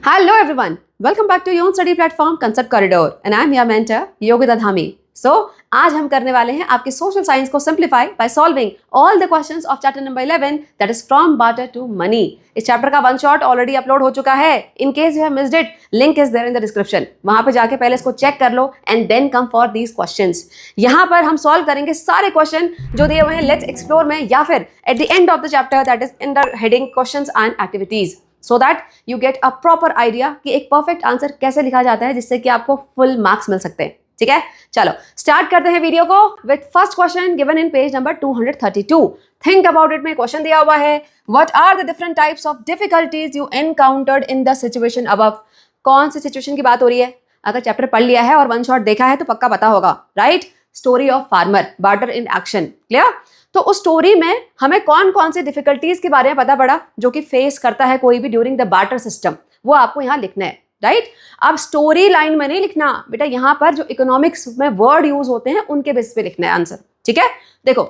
Hello everyone, welcome back to your own study platform Concept Corridor and I am your mentor Yogita Dhami. So आज हम करने वाले हैं आपके social science को simplify by solving all the questions of chapter number 11 that is from barter to money. इस chapter का one shot already upload हो चुका है. In case you have missed it, link is there in the description. वहां पे जाके पहले इसको चेक कर लो and then come for these questions. यहाँ पर हम सॉल्व करेंगे सारे क्वेश्चन जो दिए हुए हैं लेट्स एक्सप्लोर में या फिर eight the end of the chapter that is in the heading questions and activities, so that you get a proper idea कि एक परफेक्ट आंसर कैसे लिखा जाता है जिससे कि आपको फुल मार्क्स मिल सकते हैं. ठीक है, चलो स्टार्ट करते हैं वीडियो को with first question given in page number 232. Think about it में क्वेश्चन दिया हुआ है, what are the different types of difficulties you encountered in the situation above. कौन सी सिचुएशन की बात हो रही है? अगर चैप्टर पढ़ लिया है और वन शॉट देखा है तो पक्का पता होगा, right? Story of farmer, barter in action. Clear? तो उस स्टोरी में हमें कौन कौन सी डिफिकल्टीज के बारे में पता पड़ा जो कि फेस करता है कोई भी ड्यूरिंग द बार्टर सिस्टम, वो आपको यहाँ लिखना है, राइट? अब स्टोरी लाइन में नहीं लिखना बेटा, यहाँ पर जो इकोनॉमिक्स में वर्ड यूज होते हैं उनके बेस पे लिखना है आंसर. ठीक है, देखो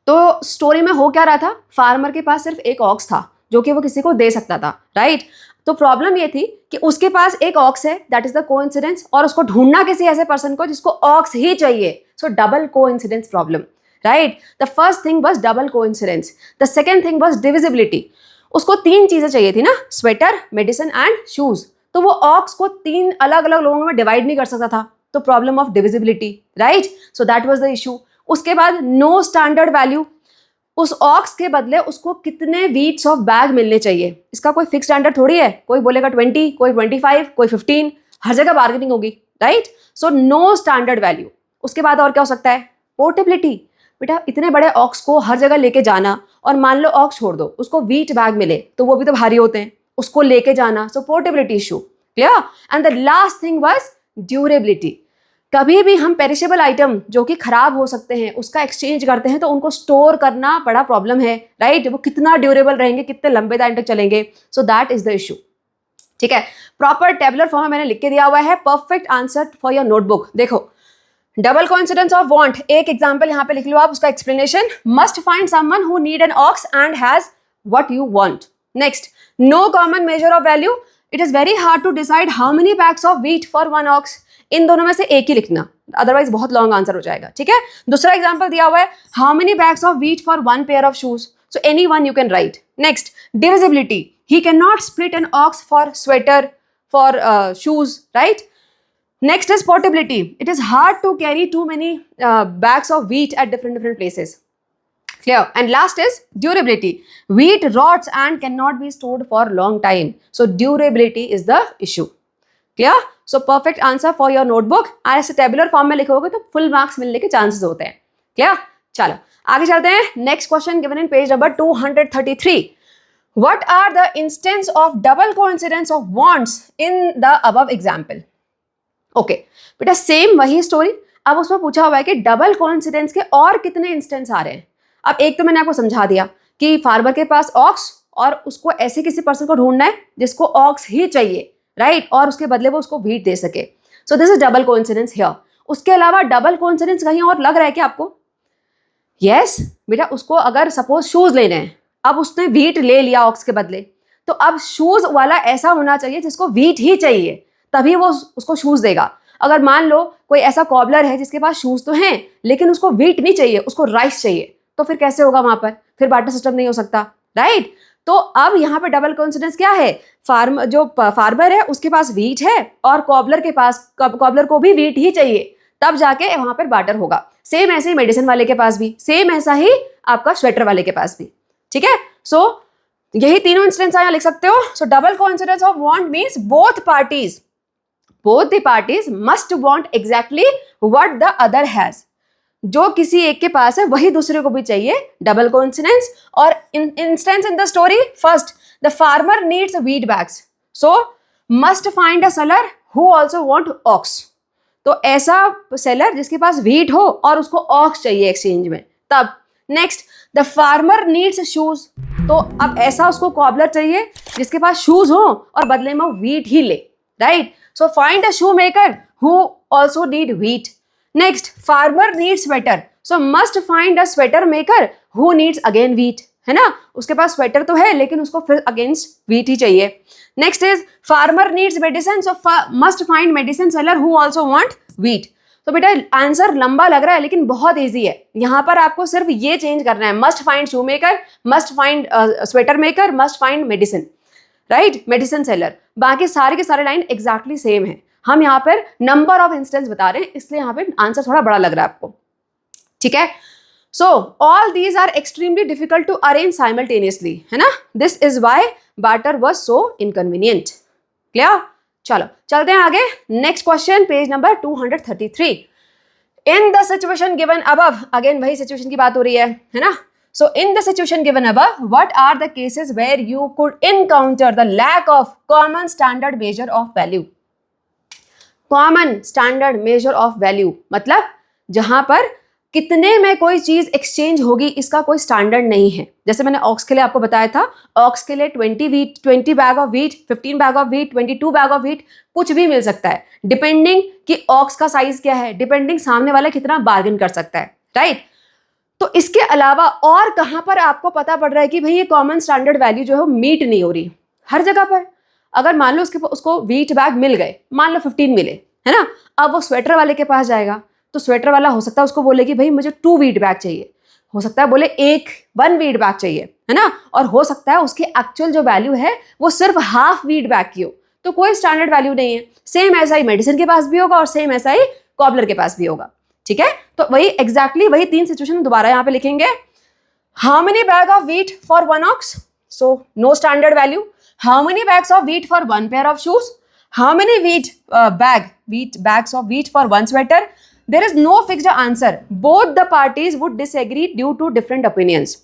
तो स्टोरी में हो क्या रहा था, फार्मर के पास सिर्फ एक ऑक्स था जो कि वो किसी को दे सकता था, राइट? तो प्रॉब्लम ये थी कि उसके पास एक ऑक्स है, दैट इज द कोइंसिडेंस, और उसको ढूंढना किसी ऐसे पर्सन को जिसको ऑक्स ही चाहिए. सो double coincidence problem, right? The first thing was double coincidence. The second thing was divisibility. उसको तीन चीजें चाहिए थी ना, स्वेटर, मेडिसिन एंड शूज. तो वो ऑक्स को तीन अलग अलग लोगों में डिवाइड नहीं कर सकता था, तो problem of divisibility, right? So that was the issue. उसके बाद नो स्टैंडर्ड वैल्यू, उस ऑक्स के बदले उसको कितने वीट्स ऑफ बैग मिलने चाहिए, इसका कोई फिक्स स्टैंडर्ड थोड़ी है. कोई बोलेगा 20, कोई 25, कोई 15, हर जगह बार्गेनिंग होगी, right? So no standard value. उसके बाद और क्या हो सकता है? पोर्टेबिलिटी. बेटा इतने बड़े ऑक्स को हर जगह लेके जाना, और मान लो ऑक्स छोड़ दो, उसको व्हीट बैग मिले तो वो भी तो भारी होते हैं, उसको लेके जाना. So portability issue. Clear? And the last thing was durability. कभी भी हम पेरिशेबल आइटम जो कि खराब हो सकते हैं उसका एक्सचेंज करते हैं तो उनको स्टोर करना बड़ा प्रॉब्लम है, राइट? वो कितना ड्यूरेबल रहेंगे, कितने लंबे टाइम तक चलेंगे. सो दैट इज द इशू. ठीक है, प्रॉपर टेबुलर फॉर्म में मैंने लिख के दिया हुआ है. Perfect answer for your notebook. देखो डबल कोइंसिडेंस ऑफ वांट, एक एग्जांपल यहाँ पे लिख लो आप, उसका explanation. Must find someone who need an ox and has what you want. Next, no common measure of value. It is very hard to decide how many bags of wheat for one ox. इन दोनों में से एक ही लिखना, otherwise बहुत long answer हो जाएगा. ठीक है, दूसरा एग्जांपल दिया हुआ है, how many bags of wheat for one pair of shoes. So any one you can right. Next, divisibility, he can not split an ox for sweater for shoes, right? Next is portability. It is hard to carry too many bags of wheat at different places. Clear? And last is durability. Wheat rots and cannot be stored for long time. So durability is the issue. Clear? So perfect answer for your notebook. और इसे tabular form में लिखोगे तो full marks मिलने के chances होते हैं. Clear? चलो आगे चलते हैं. Next question given in page number 233. What are the instance of double coincidence of wants in the above example? Okay बेटा सेम वही स्टोरी, अब उसमें पूछा हुआ है कि डबल कोइंसिडेंस के और कितने इंस्टेंस आ रहे हैं. अब एक तो मैंने आपको समझा दिया कि फार्मर के पास ऑक्स और उसको ऐसे किसी पर्सन को ढूंढना है जिसको ऑक्स ही चाहिए, राइट? और उसके बदले वो उसको व्हीट दे सके. सो this is double coincidence here. उसके अलावा डबल कोइंसिडेंस कहीं और लग रहा है क्या आपको? यस बेटा, उसको अगर सपोज शूज लेने हैं, अब उसने व्हीट ले लिया ऑक्स के बदले, तो अब शूज वाला ऐसा होना चाहिए जिसको व्हीट ही चाहिए, तभी वो उसको शूज देगा. अगर मान लो कोई ऐसा कॉबलर है जिसके पास शूज तो हैं लेकिन उसको व्हीट नहीं चाहिए, उसको राइस चाहिए, तो फिर कैसे होगा वहां पर? फिर बार्टर सिस्टम नहीं हो सकता, राइट? तो अब यहाँ पे डबल कोइंसिडेंस क्या है? फार्मर है उसके पास व्हीट है और कॉबलर को भी व्हीट ही चाहिए, तब जाके वहां पर बार्टर होगा. सेम ऐसे ही मेडिसिन वाले के पास भी, सेम ऐसा ही आपका स्वेटर वाले के पास भी. ठीक है, सो यही तीनों इंस्टेंस यहाँ लिख सकते हो. सो double coincidence of want means both the parties must want exactly what the other has. जो किसी एक के पास है वही दूसरे को भी चाहिए. Double coincidence. और instance in the story, first the farmer needs wheat bags, so must find a seller who also want ox. तो ऐसा सेलर जिसके पास व्हीट हो और उसको ऑक्स चाहिए एक्सचेंज में, तब. Next, the farmer needs shoes. तो अब ऐसा उसको कॉबलर चाहिए जिसके पास शूज हो और बदले में व्हीट ही ले, right? So find a shoemaker who also need wheat. Next, farmer needs sweater. So must find a sweater maker who needs again wheat. है ना, उसके पास स्वेटर तो है लेकिन उसको फिर अगेंस्ट वीट ही चाहिए। Next is farmer needs medicine, so must find medicine seller who also want wheat. तो बेटा आंसर लंबा लग रहा है लेकिन बहुत इजी है, यहां पर आपको सिर्फ ये चेंज करना है, मस्ट फाइंड शू maker, must find sweater maker, must find medicine, right, medicine seller. बाकी सारे के सारे लाइन एग्जैक्टली सेम है, हम यहाँ पर नंबर ऑफ इंस्टेंस बता रहे हैं इसलिए यहाँ पे आंसर थोड़ा बड़ा लग रहा है आपको, ठीक है। So all these are extremely difficult to arrange simultaneously, है ना, this is why barter was so inconvenient. Clear, चलो चलते हैं आगे। Next question, page number 233। In the situation given above, again वही सिचुएशन की बात हो रही है ना। So in the situation given above, what are the cases where you could encounter the lack of common standard measure of value? Common standard measure of value मतलब जहां पर कितने में कोई चीज एक्सचेंज होगी इसका कोई स्टैंडर्ड नहीं है। जैसे मैंने ऑक्स के लिए आपको बताया था, ऑक्स के लिए 20 bag of wheat, 15 bag of wheat, 22 bag of wheat, कुछ भी मिल सकता है डिपेंडिंग कि ऑक्स का साइज क्या है, डिपेंडिंग सामने वाला कितना बार्गेन कर सकता है, राइट। तो इसके अलावा और कहां पर आपको पता पड़ रहा है कि भाई ये कॉमन स्टैंडर्ड वैल्यू जो है मीट नहीं हो रही? हर जगह पर अगर मान लो उसको व्हीट बैग मिल गए, मान लो 15 मिले, है ना, अब वो स्वेटर वाले के पास जाएगा तो स्वेटर वाला हो सकता है उसको बोले कि भाई मुझे 2 व्हीट बैग चाहिए, हो सकता है बोले 1 व्हीट बैग चाहिए, है ना, और हो सकता है उसकी एक्चुअल जो वैल्यू है वो सिर्फ हाफ व्हीट बैग की हो, तो कोई स्टैंडर्ड वैल्यू नहीं है। सेम ऐसा ही मेडिसिन के पास भी होगा और सेम ऐसा ही कॉबलर के पास भी होगा, ठीक है। तो वही एग्जैक्टली वही 3 सिचुएशन दोबारा यहां पे लिखेंगे। How many bag of wheat for 1 ox, so no standard value. How many bags of wheat for 1 pair of shoes, how many wheat bags of wheat for 1 sweater. There is no fixed answer, both the parties would disagree due to different opinions,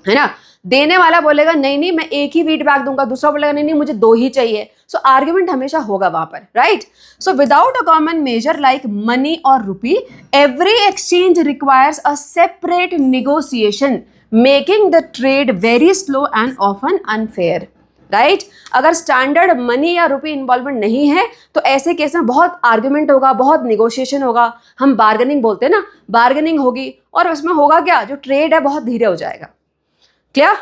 है ना। देने वाला बोलेगा नहीं नहीं मैं एक ही wheat bag दूंगा, दूसरा बोलेगा नहीं नहीं मुझे 2 ही चाहिए। सो आर्ग्यूमेंट हमेशा होगा वहां पर, right. So without a common measure like money और rupee, every exchange requires a separate negotiation making the trade very slow and often unfair, right. अगर स्टैंडर्ड मनी या रुपी इन्वॉल्वमेंट नहीं है तो ऐसे केस में बहुत आर्ग्यूमेंट होगा, बहुत निगोशिएशन होगा, हम बार्गेनिंग बोलते हैं ना, बार्गेनिंग होगी और उसमें होगा क्या, जो ट्रेड है बहुत धीरे हो जाएगा। Clear,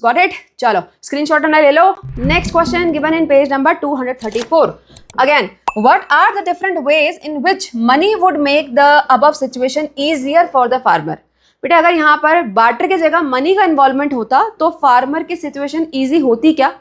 got it. चलो स्क्रीनशॉट ना ले लो। Next question given in page number 234। Again, what are the different ways in which money would make the above situation easier for the farmer. बेटा अगर यहाँ पर बार्टर की जगह मनी का इन्वॉल्वमेंट होता तो फार्मर की सिचुएशन ईजी होती क्या?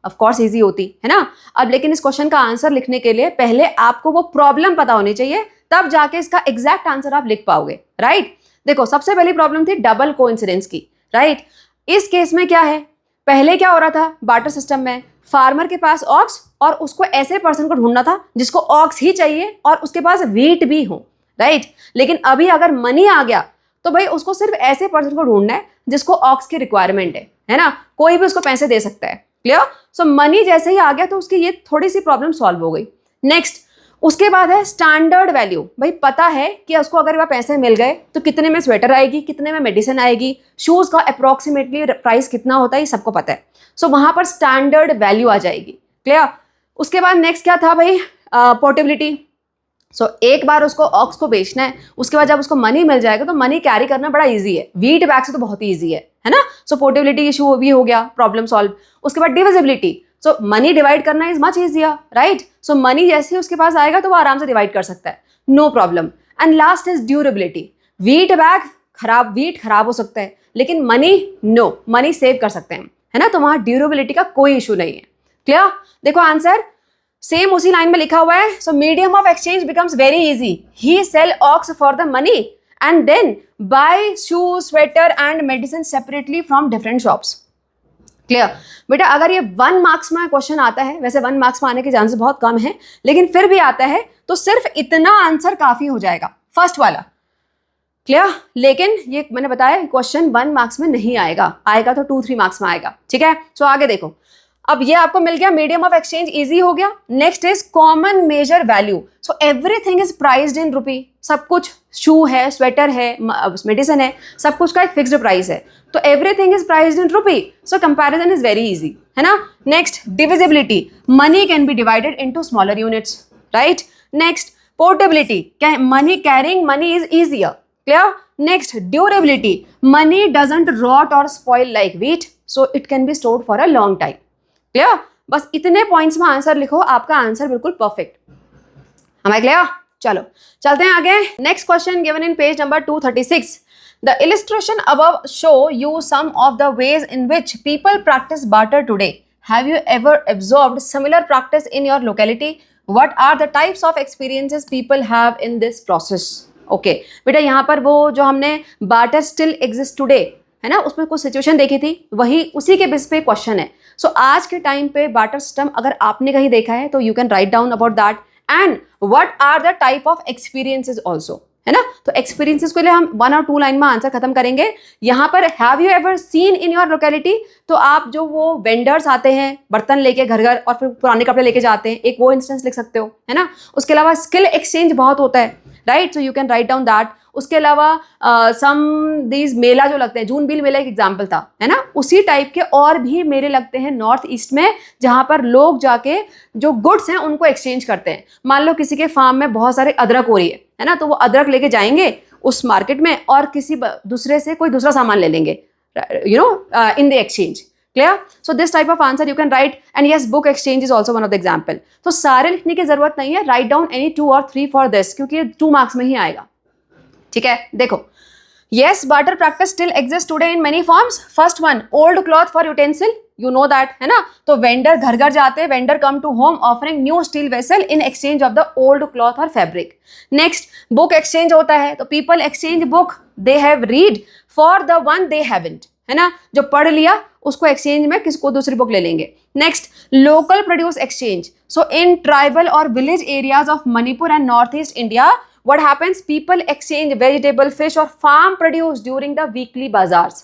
ऑफ कोर्स ईजी होती, है ना। अब लेकिन इस क्वेश्चन का आंसर लिखने के लिए पहले आपको वो प्रॉब्लम पता होनी चाहिए, तब जाके इसका एग्जैक्ट आंसर आप लिख पाओगे, राइट। देखो सबसे पहली प्रॉब्लम थी डबल कोइंसिडेंस की, राइट। इस केस में क्या है, पहले क्या हो रहा था बार्टर सिस्टम में, फार्मर के पास ऑक्स और उसको ऐसे पर्सन को ढूंढना था जिसको ऑक्स ही चाहिए और उसके पास व्हीट भी हो, राइट। लेकिन अभी अगर मनी आ गया तो भाई उसको सिर्फ ऐसे पर्सन को ढूंढना है जिसको ऑक्स की रिक्वायरमेंट है ना, कोई भी उसको पैसे दे सकता है। क्लियर। सो मनी जैसे ही आ गया तो उसकी ये थोड़ी सी प्रॉब्लम सॉल्व हो गई। नेक्स्ट उसके बाद है स्टैंडर्ड वैल्यू। भाई पता है कि उसको अगर वह पैसे मिल गए तो कितने में स्वेटर आएगी, कितने में मेडिसिन आएगी, शूज का अप्रोक्सीमेटली प्राइस कितना होता है, ये सबको पता है। सो वहां पर स्टैंडर्ड वैल्यू आ जाएगी। क्लियर। उसके बाद नेक्स्ट क्या था भाई, पोर्टेबिलिटी। सो एक बार उसको ऑक्स को बेचना है, उसके बाद जब उसको मनी मिल जाएगा तो मनी कैरी करना बड़ा इजी है, व्हीट बैग से तो बहुत ही ईजी है ना। सो पोर्टेबिलिटी इशू भी हो गया, प्रॉब्लम सॉल्व। उसके बाद डिविजिबिलिटी, सो मनी डिवाइड करना is much easier, right. So money जैसे ही उसके पास आएगा तो वो आराम से डिवाइड कर सकता है, no problem. And last is durability. Wheat खराब हो सकता है लेकिन मनी नो, मनी सेव कर सकते हैं, है ना। तो वहां ड्यूरेबिलिटी का कोई इशू नहीं है। क्लियर। देखो आंसर सेम उसी लाइन में लिखा हुआ है। So medium of exchange becomes very easy, he sell ox for the money and then buy shoe, sweater and medicine separately from different shops. Clear. बेटा अगर ये 1 मार्क्स में क्वेश्चन आता है, वैसे 1 मार्क्स में आने के चांसेस बहुत कम है, लेकिन फिर भी आता है तो सिर्फ इतना आंसर काफी हो जाएगा, फर्स्ट वाला। क्लियर। लेकिन ये मैंने बताया क्वेश्चन 1 मार्क्स में नहीं आएगा, आएगा तो 2-3 मार्क्स में आएगा, ठीक है। सो आगे देखो, अब ये आपको मिल गया, मीडियम ऑफ एक्सचेंज इजी हो गया। Next is common measure value. So everything is priced in rupee, सब कुछ शू है, स्वेटर है, मेडिसिन है, सब कुछ का एक फिक्स्ड प्राइस है, तो everything is priced in rupee. So comparison is very easy, है ना। Next divisibility, money can be divided into smaller units, right. Next portability, money carrying money is easier. Clear? Next, durability, money doesn't rot और spoil like wheat, so it can be stored for a long time. Clear? बस इतने points में answer लिखो, आपका answer बिल्कुल perfect. हमें clear? चलो चलते हैं आगे। Next question given in page number 236. The illustration above show you some of the ways in which people practice barter today. Have you ever observed similar practice in your locality? What are the types of experiences people have in this process? Okay, बेटा यहाँ पर वो जो हमने barter still exists today है ना, उसमें कुछ सिचुएशन देखी थी, वही उसी के बेस पे क्वेश्चन है। सो आज के टाइम पे बार्टर सिस्टम अगर आपने कहीं देखा है तो you can write down about that and what are the type of experiences also, है ना। तो एक्सपीरियंसेस के लिए हम 1 और 2 लाइन में आंसर खत्म करेंगे। यहाँ पर have you ever seen in your locality, तो आप जो वो वेंडर्स आते हैं बर्तन लेके घर घर और फिर पुराने कपड़े लेके जाते हैं, एक वो इंस्टेंस लिख सकते हो, है ना। उसके अलावा स्किल एक्सचेंज बहुत होता है, right, so you can write down that. उसके अलावा सम दीज मेला जो लगते हैं, जून बिल मेला एक एग्जाम्पल था, है ना, उसी टाइप के और भी मेले लगते हैं नॉर्थ ईस्ट में, जहाँ पर लोग जाके जो गुड्स हैं उनको एक्सचेंज करते हैं। मान लो किसी के फार्म में बहुत सारे अदरक हो रही है ना, तो वो अदरक लेके जाएंगे उस मार्केट में और किसी दूसरे से कोई दूसरा सामान ले लेंगे, you know, in the exchange. Clear? So this type of answer you can right and yes, book exchange is also one of the example. तो सारे लिखने की जरूरत नहीं है, राइट डाउन एनी 2 और 3 फॉर दिस, क्योंकि ये 2 मार्क्स में ही आएगा। ठीक है, देखो, yes, barter practice still exists today in many forms. First one, old cloth for utensil, you know that, है ना। तो वेंडर घर घर जाते हैं, vendor come to home offering new steel vessel in exchange of the old cloth or fabric. Next, book exchange होता है, तो people exchange book they have read for the one they haven't, है ना, जो पढ़ लिया उसको एक्सचेंज में किसको दूसरी बुक ले लेंगे। Next, local produce exchange, so in tribal और village areas of Manipur and North East India what happens, people exchange vegetable, fish और farm produce during the weekly bazaars.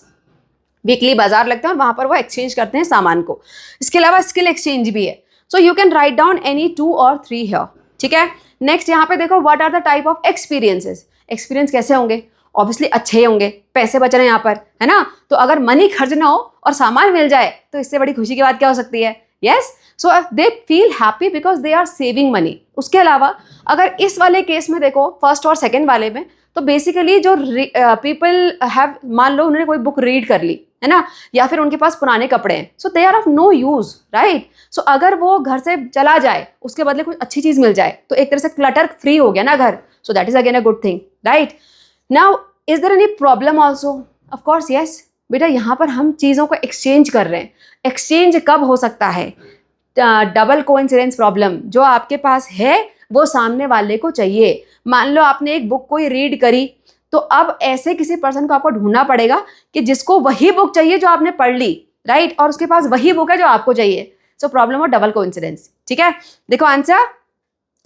Weekly बाजार लगते हैं और वहां पर वो एक्सचेंज करते हैं सामान को। इसके अलावा स्किल एक्सचेंज भी है, so you can write down any 2 और 3 हियर। ठीक है, नेक्स्ट यहाँ पे देखो, what are the type of experiences. Experience कैसे होंगे? ऑब्वियसली अच्छे होंगे, पैसे बच रहे हैं यहाँ पर, है ना। तो अगर मनी खर्च ना हो और सामान मिल जाए तो इससे बड़ी खुशी की बात क्या हो सकती है? Yes, so they feel happy because they are saving money. उसके अलावा अगर इस वाले केस में देखो, फर्स्ट और सेकंड वाले में, तो बेसिकली जो पीपल हैव, मान लो उन्होंने कोई बुक रीड कर ली, है ना, या फिर उनके पास पुराने कपड़े हैं, so they are of no use, right. सो अगर वो घर से चला जाए, उसके बदले कुछ अच्छी चीज मिल जाए, तो एक तरह से क्लटर फ्री हो गया ना घर, so that is again a good thing, right. Now is there any problem also? Of course yes बेटा, यहाँ पर हम चीज़ों को एक्सचेंज कर रहे हैं। एक्सचेंज कब हो सकता है? डबल कोइंसिडेंस प्रॉब्लम, जो आपके पास है वो सामने वाले को चाहिए। मान लो आपने एक बुक कोई रीड करी, तो अब ऐसे किसी पर्सन को आपको ढूंढना पड़ेगा कि जिसको वही बुक चाहिए जो आपने पढ़ ली, राइट, और उसके पास वही बुक है जो आपको चाहिए। So problem of double coincidence. ठीक है, देखो answer,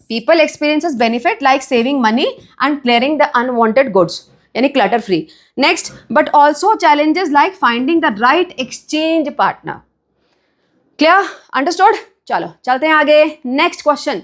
people experiences benefit like saving money and clearing the unwanted goods, यानी clutter free. Next, but also challenges like finding the right exchange partner. Clear? Understood? चलो चलते हैं आगे। Next question,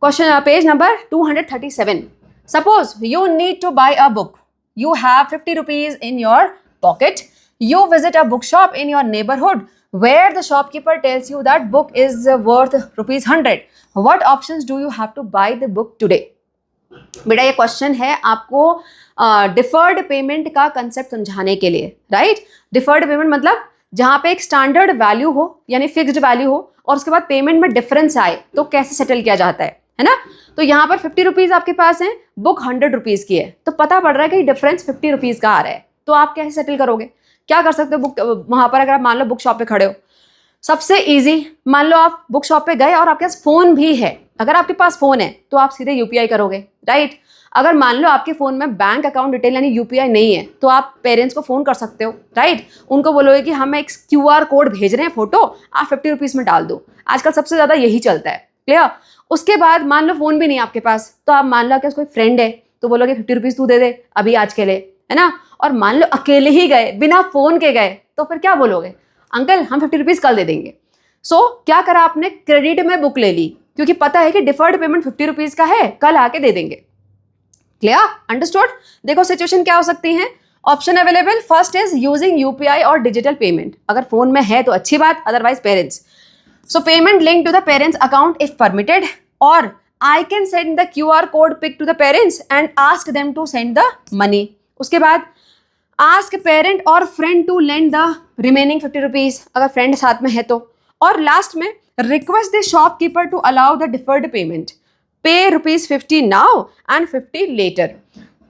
question page number 237. Suppose you need to buy a book. You have 50 rupees in your pocket. You visit a bookshop in your neighborhood where the shopkeeper tells you that book is worth rupees 100. What options do you have to buy the book today? बेटा ये question है आपको deferred payment का concept समझाने के लिए, right. Deferred payment मतलब जहाँ पे एक स्टैंडर्ड वैल्यू हो, यानी फिक्स्ड वैल्यू हो, और उसके बाद पेमेंट में डिफरेंस आए तो कैसे सेटल किया जाता है ना। तो यहाँ पर 50 रुपीज़ आपके पास है, बुक 100 रुपीज़ की है, तो पता पड़ रहा है कि डिफरेंस 50 रुपीज़ का आ रहा है, तो आप कैसे सेटल करोगे? क्या कर सकते हो? बुक वहाँ पर अगर आप मान लो बुक शॉप पे खड़े हो, सबसे इजी, मान लो आप बुक शॉप पे गए और आपके पास फ़ोन भी है। अगर आपके पास फ़ोन है तो आप सीधे यूपीआई करोगे, राइट। अगर मान लो आपके फ़ोन में बैंक अकाउंट डिटेल यानी यूपीआई नहीं है, तो आप पेरेंट्स को फ़ोन कर सकते हो, राइट। उनको बोलोगे कि हम एक क्यूआर कोड भेज रहे हैं, फोटो आप 50 रुपीज़ में डाल दो। आजकल सबसे ज़्यादा यही चलता है। क्लियर? उसके बाद मान लो फ़ोन भी नहीं आपके पास, तो आप मान लो आपके पास कोई फ्रेंड है, तो बोलोगे 50 रुपीज़ तू दे दे अभी आज के लिए, है ना। और मान लो अकेले ही गए, बिना फ़ोन के गए, तो फिर क्या बोलोगे? अंकल हम 50 रुपीज़ कल दे देंगे। सो क्या करा आपने? क्रेडिट में बुक ले ली, क्योंकि पता है कि डिफर्ड पेमेंट 50 रुपीज़ का है, कल आके दे देंगे। क्लियर? अंडरस्टूड? देखो सिचुएशन क्या हो सकती है। Option available, first is using UPI और डिजिटल पेमेंट। अगर फोन में है तो अच्छी बात, otherwise parents. So payment link to the parents account if permitted, और I can send the QR code pic to the parents and ask them to send the money. उसके बाद ask parent और friend to lend the remaining 50 rupees, अगर friend साथ में है तो। और लास्ट में request the shopkeeper to allow the deferred payment, pay ₹50 now and 50 later.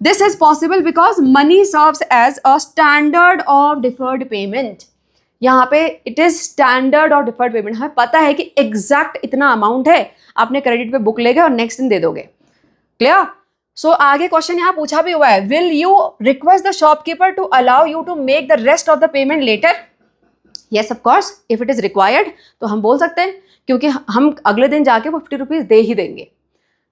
This is possible because money serves as a standard of deferred payment. यहाँ पे it is standard of deferred payment, हमें पता है कि exact इतना amount है, आपने credit पे बुक लेगे और नेक्स्ट दिन दे दोगे। क्लियर? सो आगे क्वेश्चन यहाँ पूछा भी हुआ है, will you request the shopkeeper to allow you to make the rest of the payment later? Yes of course, if it is required तो हम बोल सकते हैं, क्योंकि हम अगले दिन जाके वो 50 रुपीज दे ही देंगे।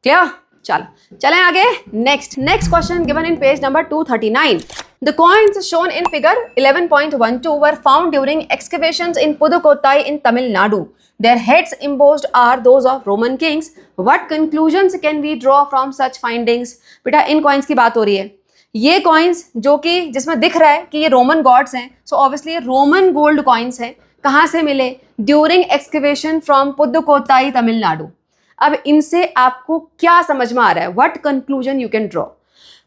क्लियर? चलो चलें आगे। Next question given in page number 239। The coins shown in figure 11.12 were found during excavations in Pudukkottai in Tamil Nadu. Their heads embossed are those of Roman kings. What conclusions can we draw from such findings? बेटा इन coins की बात हो रही है। ये coins जो कि जिसमें दिख रहा है कि ये रोमन गॉड्स हैं, so obviously Roman gold coins हैं। कहाँ से मिले? During excavation from Pudukkottai Tamil Nadu. अब इनसे आपको क्या समझ में आ रहा है? What conclusion you can draw?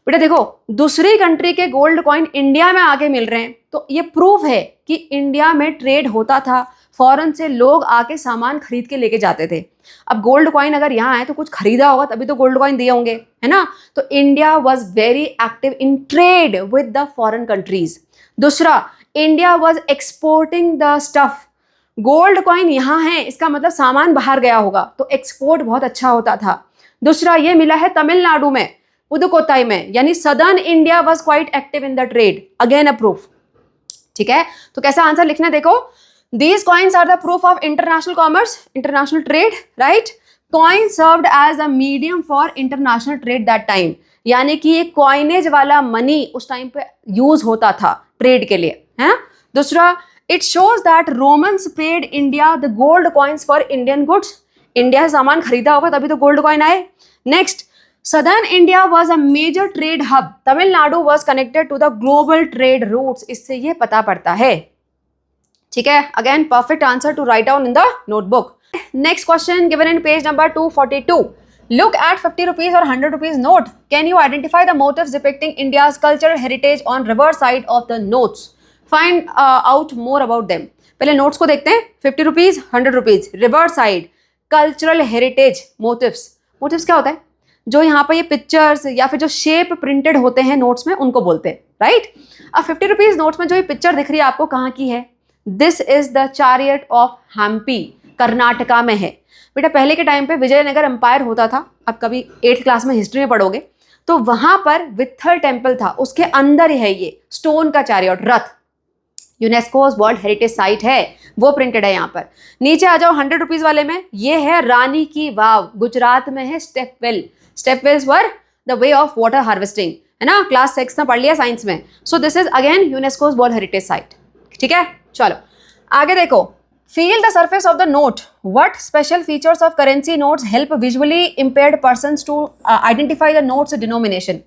बेटा देखो, दूसरी कंट्री के गोल्ड कॉइन इंडिया में आके मिल रहे हैं, तो ये प्रूफ है कि इंडिया में ट्रेड होता था, फॉरेन से लोग आके सामान खरीद के लेके जाते थे। अब गोल्ड कॉइन अगर यहाँ आए तो कुछ खरीदा होगा तभी तो गोल्ड कॉइन दिए होंगे, है ना? तो India was very active in trade with the foreign countries. दूसरा, India was exporting the stuff. Gold coin यहाँ है, इसका मतलब सामान बाहर गया होगा, तो एक्सपोर्ट बहुत अच्छा होता था। दूसरा, ये मिला है तमिलनाडु में, पुदुकोट्टाई में, यानी southern India was quite active in the trade. Again a proof. ठीक है, तो कैसा आंसर लिखना देखो, these coins are the proof of international commerce, international trade, right? Coin served as a medium for international trade that time, यानी कि ये coinage वाला मनी उस टाइम पे यूज होता था ट्रेड के लिए, है? दूसरा, it shows that Romans paid India the gold coins for Indian goods. India से सामान खरीदा होगा तभी तो गोल्ड कॉइन आए। Next, Southern India was a major trade hub. Tamil Nadu was connected to the global trade routes. इससे ये पता पड़ता है। ठीक है, again perfect answer to write down in the notebook. Next question given in page number 242. Look at 50 rupees or 100 rupees note. Can you identify the motifs depicting India's cultural heritage on reverse side of the notes? Find out more about them. पहले notes को देखते हैं। 50 rupees, 100 rupees, reverse side, cultural heritage, motifs. Motifs क्या होता है? जो यहाँ पर ये पिक्चर्स या फिर जो शेप प्रिंटेड होते हैं नोट्स में, उनको बोलते हैं, राइट? अब 50 रुपीज नोट्स में जो ये पिक्चर दिख रही है आपको, कहाँ की है? This is the chariot of Hampi, Karnataka में है। बेटा पहले के टाइम पे विजयनगर एम्पायर होता था, अब कभी 8th क्लास में हिस्ट्री में पढ़ोगे, तो वहां पर विट्ठल टेम्पल था, उसके अंदर है ये स्टोन का चैरियट, रथ। यूनेस्कोस वर्ल्ड हेरिटेज साइट है, वो प्रिंटेड है यहाँ पर। नीचे आ जाओ 100 रुपीज वाले में, ये है रानी की वाव, गुजरात में है stepwell. Stepwells were the way of water harvesting, है ना? क्लास 6 में पढ़ लिया साइंस में। So this is again UNESCO's world heritage site. ठीक है, चलो आगे देखो। Feel the surface of the note. What special features of currency notes help visually impaired persons to identify the notes denomination?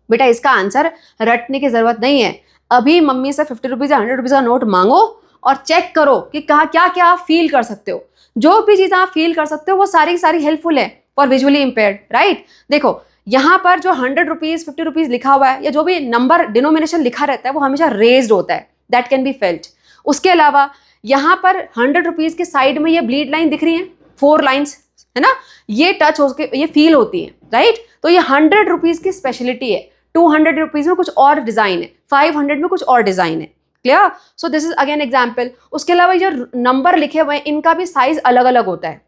बेटा इसका आंसर रटने की जरूरत नहीं है। अभी मम्मी से 50 रुपीज या 100 रुपीज का नोट मांगो और चेक करो कि कहाँ क्या क्या आप फील कर सकते हो। जो भी चीज़ आप फील कर सकते हो वो सारी सारी हेल्पफुल है फॉर विजुअली इम्पेयर्ड, राइट? देखो यहाँ पर जो 100 रुपीज 50 रुपीज लिखा हुआ है या जो भी नंबर डिनोमिनेशन लिखा रहता है वो हमेशा रेज्ड होता है, दैट कैन बी फेल्ट। उसके अलावा यहाँ पर 100 रुपीज के साइड में ये ब्लीड लाइन दिख रही है, 4 लाइन्स, है ना? ये टच होके ये फील होती है, राइट? तो ये 100 रुपीज की स्पेशलिटी है। 200 रुपीज में कुछ और डिजाइन है, 500 में कुछ और डिजाइन है। Clear? So this is again example. उसके अलावा जो नंबर लिखे हुए हैं इनका भी साइज अलग अलग होता है,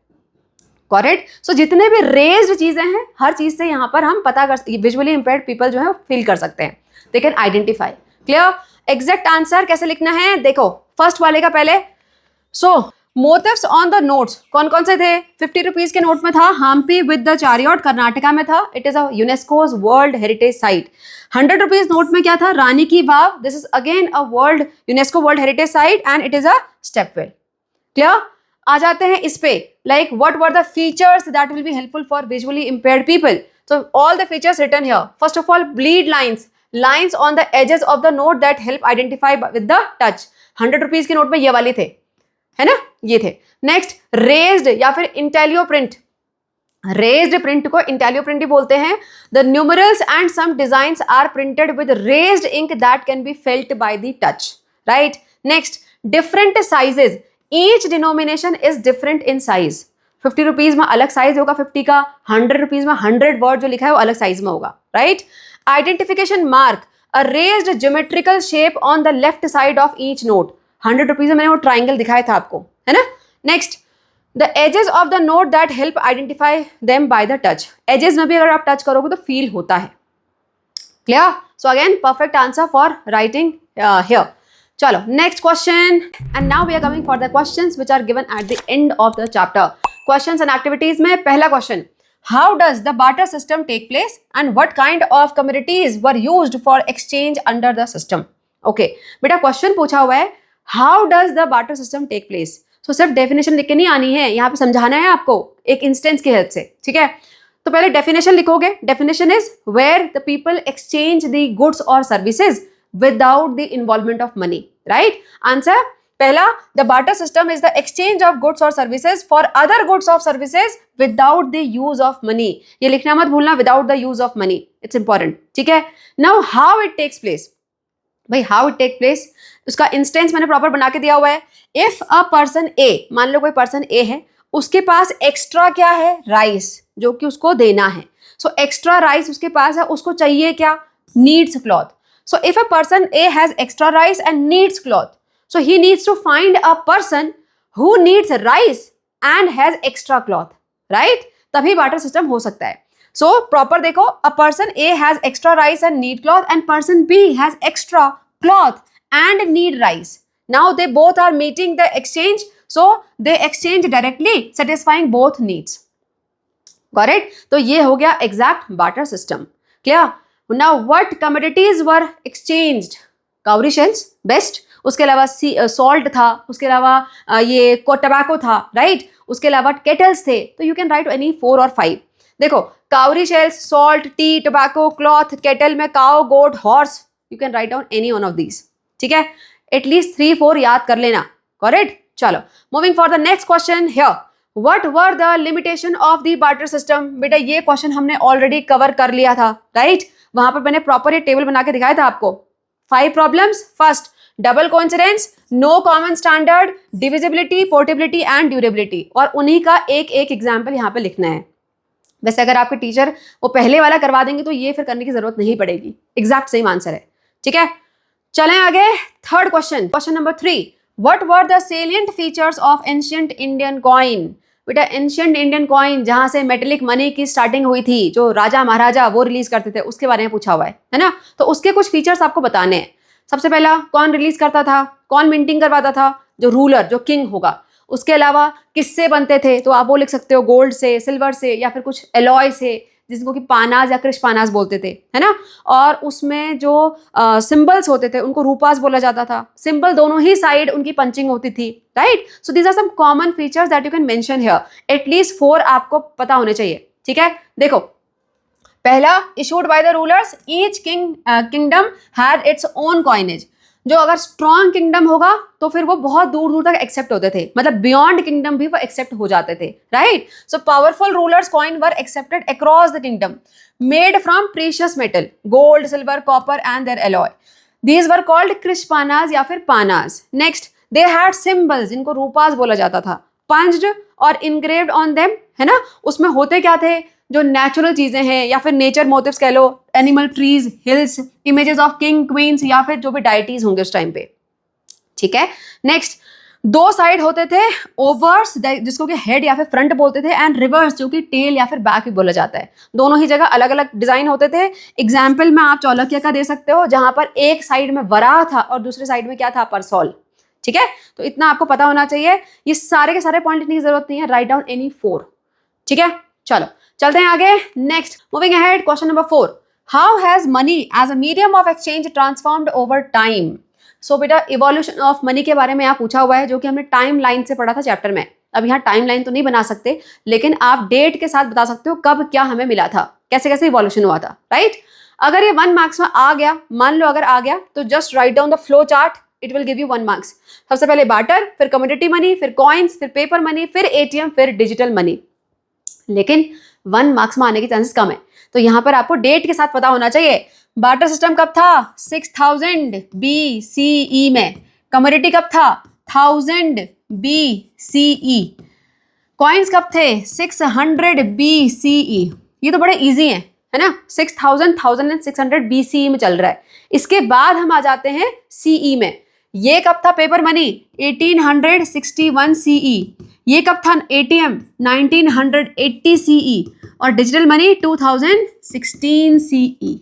करेक्ट? सो जितने भी रेज्ड चीजें हैं हर चीज से यहाँ पर हम पता कर, विजुअली इंपेयर्ड पीपल जो है फील कर सकते हैं, they can identify. Clear? Exact answer कैसे लिखना है देखो, फर्स्ट वाले का पहले। सो मोटिव्स ऑन द नोट्स कौन कौन से थे? 50 रुपीज के नोट में था Hampi with the chariot, Karnataka में था, it is a UNESCO's world heritage site. 100 rupees note में क्या था? Rani ki Vav, this is again a world UNESCO world heritage site and it is a stepwell. Clear? आ जाते हैं इस पे, like what were the features that will be helpful for visually impaired people. So all the features written here. First of all bleed lines, lines on the edges of the note that help identify with the touch. 100 rupees के note में ये वाले थे, है ना? ये थे। Next raised या फिर इंटेलियो प्रिंट, रेज्ड प्रिंट को इंटेलियो प्रिंट भी बोलते हैं. The numerals and some designs are printed with raised ink that can be felt by the touch. Right. Next, different sizes. Each denomination is different in size. 50 rupees में अलग size होगा 50 का, 100 rupees में 100 word जो लिखा है वो अलग साइज में होगा. Right. Identification mark, a raised geometrical shape on the left side of each note. 100 rupees में मैंने वो ट्राइंगल दिखाया था आपको, है ना. Next, the edges of the note that help identify them by the touch. Edges में भी अगर आप टच करोगे तो फील होता है. Clear. So again perfect answer for writing here. चलो next question. And now we are coming for the questions which are given at the end of the chapter. Questions and activities में पहला question, how does the barter system take place and what kind of communities were used for exchange under the system. Okay बेटा, question पूछा हुआ है how does the barter system take place. सो सिर्फ definition लिख के नहीं आनी है, यहाँ पे समझाना है आपको एक इंस्टेंस की हेल्प से. ठीक है, तो पहले डेफिनेशन लिखोगे. Definition is where the people exchange the goods और services without the involvement of money. Right. Answer पहला, the barter system is the exchange of goods और services for other goods of services without the use of money. ये लिखना मत भूलना, without the use of money. It's important. ठीक है. Now how it takes place. भाई how it take place, उसका instance मैंने प्रॉपर बना के दिया हुआ है. इफ अ पर्सन ए, मान लो कोई पर्सन ए है, उसके पास एक्स्ट्रा क्या है, राइस, जो कि उसको देना है. सो एक्स्ट्रा राइस उसके पास है, उसको चाहिए क्या, needs cloth. So if a person A has extra rice and needs cloth, so he needs to find a person who needs rice and has extra cloth. Right. तभी barter system हो सकता है. So proper देखो, a person A has extra rice and need cloth and person B has extra cloth and need rice. Now they both are meeting the exchange, so they exchange directly, satisfying both needs. Got it? तो ये हो गया exact barter system. Clear? Now what commodities were exchanged? Cowrie shells, best. उसके अलावा salt था, उसके अलावा ये tobacco था, right? उसके अलावा kettles थे. तो you can write any 4 or 5. देखो, cowrie shells, salt, tea, tobacco, cloth, kettle में cow, goat, horse. You can write down any one of these. ठीक है, एटलीस्ट 3-4 याद कर लेना. करेक्ट. चलो moving for the next question here, what were the limitation of the barter system. बेटा ये question हमने ऑलरेडी कवर कर लिया था. राइट. वहां पर मैंने प्रॉपर ये टेबल बना के दिखाया था आपको. 5 problems. First, double coincidence, no common standard, divisibility, portability and durability. और उन्हीं का एक एक एग्जाम्पल यहाँ पे लिखना है. वैसे अगर आपके टीचर वो पहले वाला करवा देंगे तो ये फिर करने की जरूरत नहीं पड़ेगी. एग्जैक्ट सेम आंसर है. ठीक है, चलें आगे. Third question, question number 3, what were the salient features of ancient Indian coin. बेटा एंशिएंट इंडियन कॉइन जहां से मेटेलिक मनी की स्टार्टिंग हुई थी, जो राजा महाराजा वो रिलीज करते थे, उसके बारे में पूछा हुआ है ना. तो उसके कुछ फीचर्स आपको बताने हैं. सबसे पहला, कौन रिलीज करता था, कौन मिंटिंग करवाता था, जो रूलर, जो किंग होगा. उसके अलावा किससे बनते थे, तो आप वो लिख सकते हो गोल्ड से, सिल्वर से, या फिर कुछ एलॉय से, जिसको कि पानाज या कृष पानाज बोलते थे, है ना. और उसमें जो सिंबल्स होते थे उनको रूपास बोला जाता था. सिंबल दोनों ही साइड उनकी पंचिंग होती थी. Right. So these are some common features that you can mention here. At least 4 आपको पता होने चाहिए. ठीक है, देखो पहला, issued by the rulers, each kingdom had its own coinage. जो अगर स्ट्रॉन्ग किंगडम होगा तो फिर वो बहुत दूर दूर तक एक्सेप्ट होते थे, मतलब बियॉन्ड किंगडम भी वो एक्सेप्ट हो जाते थे. Right. So powerful rulers coin were accepted across the kingdom, made from precious metal, gold, silver, copper and their alloy. These were called कृष्पानाज या फिर पानाज. नेक्स्ट, दे हैड सिंबल्स, जिनको रूपास बोला जाता था, पंच्ड और इनग्रेव्ड ऑन देम, है ना. उसमें होते क्या थे, जो नेचुरल चीजें हैं या फिर नेचर मोटिव्स कह लो, animal, trees, hills, images of king, queens या फिर जो भी डाइटीज होंगे उस टाइम पे. ठीक है. नेक्स्ट, 2 साइड होते थे, ओवर्स जिसको कि हेड या फिर फ्रंट बोलते थे, एंड रिवर्स जो कि टेल या फिर बैक भी बोला जाता है. दोनों ही जगह अलग अलग डिजाइन होते थे. एग्जाम्पल में आप चौलकिया का दे सकते हो, जहां पर एक साइड में वराह था और दूसरे साइड में क्या था, परसौल. ठीक है, तो इतना आपको पता होना चाहिए. ये सारे के सारे पॉइंट लिखने की जरूरत नहीं है, राइट डाउन एनी 4. ठीक है, चलो चलते हैं आगे. Next, moving ahead, question number 4, how has money as a medium of exchange transformed over time. So बेटा इवोल्यूशन ऑफ मनी के बारे में यहाँ पूछा हुआ है, जो कि हमने टाइम लाइन से पढ़ा था चैप्टर में. अब यहाँ टाइम लाइन तो नहीं बना सकते, लेकिन आप डेट के साथ बता सकते हो कब क्या हमें मिला था, कैसे कैसे इवोल्यूशन हुआ था. राइट. अगर ये 1 मार्क्स में आ गया, मान लो अगर आ गया, तो just right down the flow chart, it will give you 1 marks. सबसे पहले बार्टर, फिर कमोडिटी मनी, फिर कॉइन्स, फिर पेपर मनी, फिर एटीएम, फिर डिजिटल मनी. लेकिन 1 मार्क्स में आने के चांसेस कम है। तो यहाँ पर आपको डेट के साथ पता होना चाहिए। बार्टर सिस्टम कब था? 6000 BCE में। कमोडिटी कब था? 1000 BCE। कॉइन्स कब थे? 600 BCE। ये तो बड़े इजी हैं, है ना? 6000, 1600 BCE में चल रहा है। इसके बाद हम आ जाते हैं CE में। ये कब था पेपर मनी? 1861 CE। ये कब था ATM? 1980 CE। और डिजिटल मनी 2016 CE।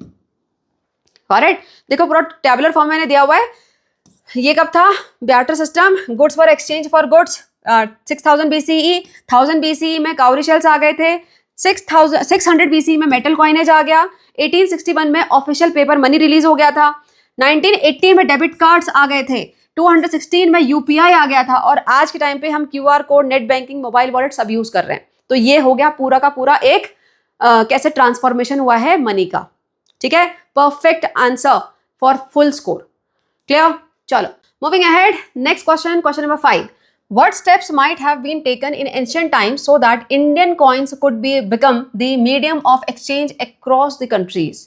ऑलराइट, देखो पूरा टेबुलर फॉर्म मैंने दिया हुआ है। ये कब था? Barter system, goods for exchange for goods, 6000 BCE। 1000 BCE में काउरी शेल्स आ गए थे। 600 BCE में मेटल कॉइनेज आ गया। 1861 में ऑफिशियल पेपर मनी रिलीज हो गया था। 1980 में डेबिट कार्ड्स आ गए थे। 216 में UPI आ गया था। और आज के टाइम पे हम QR code, net banking, mobile wallet सब यूज कर रहे हैं। तो ये हो गया पूरा का पूरा एक कैसे ट्रांसफॉर्मेशन हुआ है मनी का। ठीक है, perfect answer for full score. Clear? चलो moving ahead, next question, question number 5। What steps might have been taken in ancient times so that Indian coins could become the medium of exchange across the countries?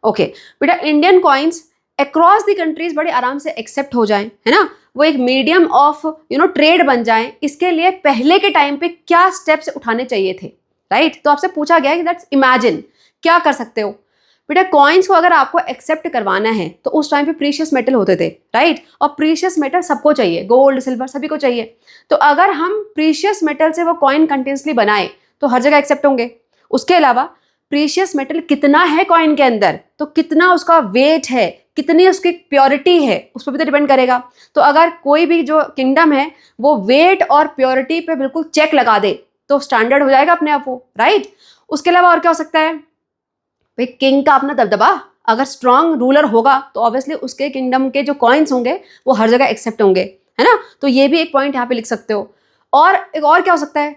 Okay, बेटा Indian coins across the countries बड़े आराम से accept हो जाएं, है ना? वो एक मीडियम ऑफ ट्रेड बन जाएं। इसके लिए पहले के टाइम पे क्या स्टेप्स उठाने चाहिए थे, राइट? तो आपसे पूछा गया है कि दैट्स इमेजिन, क्या कर सकते हो बेटा? कॉइन्स को अगर आपको एक्सेप्ट करवाना है तो उस टाइम पे प्रीशियस मेटल होते थे, राइट? और प्रीशियस मेटल सबको चाहिए, गोल्ड, सिल्वर सभी को चाहिए। तो अगर हम प्रीशियस मेटल से वो कॉइन कंटिन्यूसली बनाए तो हर जगह एक्सेप्ट होंगे। उसके अलावा प्रीशियस मेटल कितना है कॉइन के अंदर, तो कितना उसका वेट है, कितनी उसकी प्योरिटी है, उस पर भी तो डिपेंड करेगा। तो अगर कोई भी जो किंगडम है वो वेट और प्योरिटी पे बिल्कुल चेक लगा दे तो स्टैंडर्ड हो जाएगा अपने आप वो, राइट? उसके अलावा और क्या हो सकता है भाई? किंग का अपना दबदबा, अगर स्ट्रांग रूलर होगा तो ऑब्वियसली उसके किंगडम के जो कॉइन्स होंगे वो हर जगह एक्सेप्ट होंगे, है ना? तो ये भी एक पॉइंट यहाँ पे लिख सकते हो। और एक और क्या हो सकता है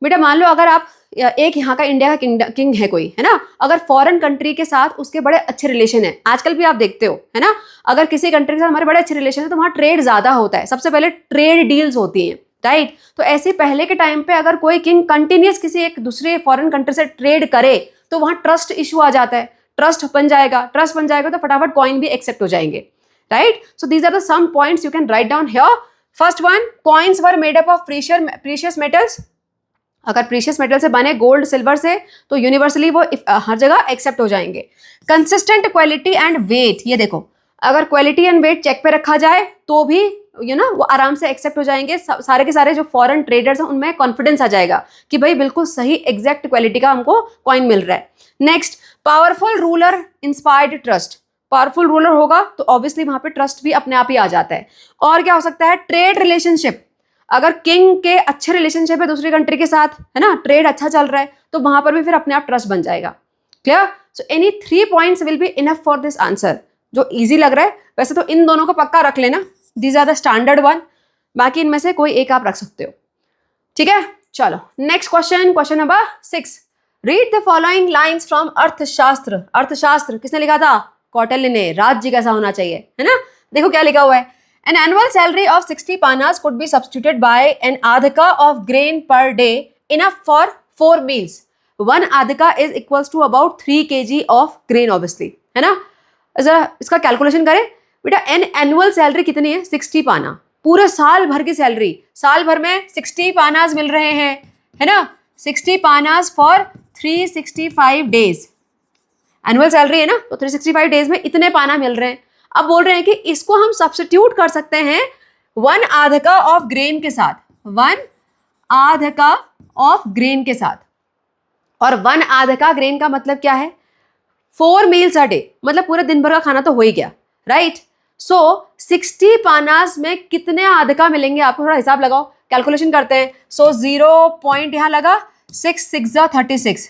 बेटा? मान लो अगर आप एक यहाँ का इंडिया का किंग है कोई, है ना? अगर फॉरेन कंट्री के साथ उसके बड़े अच्छे रिलेशन है, आजकल भी आप देखते हो, है ना? अगर किसी कंट्री के साथ हमारे बड़े अच्छे रिलेशन है तो वहाँ ट्रेड ज्यादा होता है, सबसे पहले ट्रेड डील्स होती हैं, राइट? तो ऐसे पहले के टाइम पे अगर कोई किंग कंटिन्यूस किसी एक दूसरे फॉरेन कंट्री से ट्रेड करे तो वहाँ ट्रस्ट इशू आ जाता है। ट्रस्ट बन जाएगा तो फटाफट कॉइन भी एक्सेप्ट हो जाएंगे, right? So these are the some points you can write down here. First one, coins were made up of precious metals. अगर प्रीशियस मेटल से बने, गोल्ड, सिल्वर से, तो यूनिवर्सली वो हर जगह एक्सेप्ट हो जाएंगे। कंसिस्टेंट क्वालिटी एंड वेट, ये देखो अगर क्वालिटी एंड वेट चेक पे रखा जाए तो भी वो आराम से एक्सेप्ट हो जाएंगे। सारे के सारे जो फॉरेन ट्रेडर्स हैं उनमें कॉन्फिडेंस आ जाएगा कि भाई बिल्कुल सही एग्जैक्ट क्वालिटी का हमको कॉइन मिल रहा है। Next, powerful ruler inspired trust. Powerful ruler होगा तो ऑब्वियसली वहां पे ट्रस्ट भी अपने आप ही आ जाता है। और क्या हो सकता है? Trade relationship. अगर किंग के अच्छे रिलेशनशिप है दूसरी कंट्री के साथ, है ना, ट्रेड अच्छा चल रहा है, तो वहां पर भी फिर अपने आप ट्रस्ट बन जाएगा। Clear? So any 3 points will be enough for this answer. जो इजी लग रहा है वैसे तो इन दोनों को पक्का रख लेना, these are the standard one. बाकी इनमें से कोई एक आप रख सकते हो, ठीक है? चलो next question, question number 6। Read the following lines from अर्थशास्त्र। अर्थशास्त्र किसने लिखा था? कौटिल्य ने। राज्य कैसा होना चाहिए, है ना? देखो क्या लिखा हुआ है। An annual salary of 60 panas could be substituted by an adhika of grain per day, enough for 4 meals. 1 adhika is equals to about 3 kg of grain, obviously, है ना? जरा इसका कैलकुलेशन करें बेटा। एन एनुअल सैलरी कितनी है? 60 पाना। पूरे साल भर की सैलरी, साल भर में 60 पानाज मिल रहे हैं, है ना? 60 पानाज फॉर 365 डेज। एनुअल सैलरी है ना, तो 365 डेज में इतने पाना मिल रहे हैं। अब बोल रहे हैं कि इसको हम सब्स्टिट्यूट कर सकते हैं 1 आधका ऑफ ग्रेन के साथ। 1 आधका ऑफ ग्रेन के साथ। और 1 आधका ग्रेन का मतलब क्या है? 4 मील्स अ डे, मतलब पूरे दिन भर का खाना तो हो ही गया, राइट? सो 60 पानास में कितने आधका मिलेंगे आपको? थोड़ा हिसाब लगाओ, कैलकुलेशन करते हैं। सो 0 पॉइंट यहाँ लगा, 6 6 36।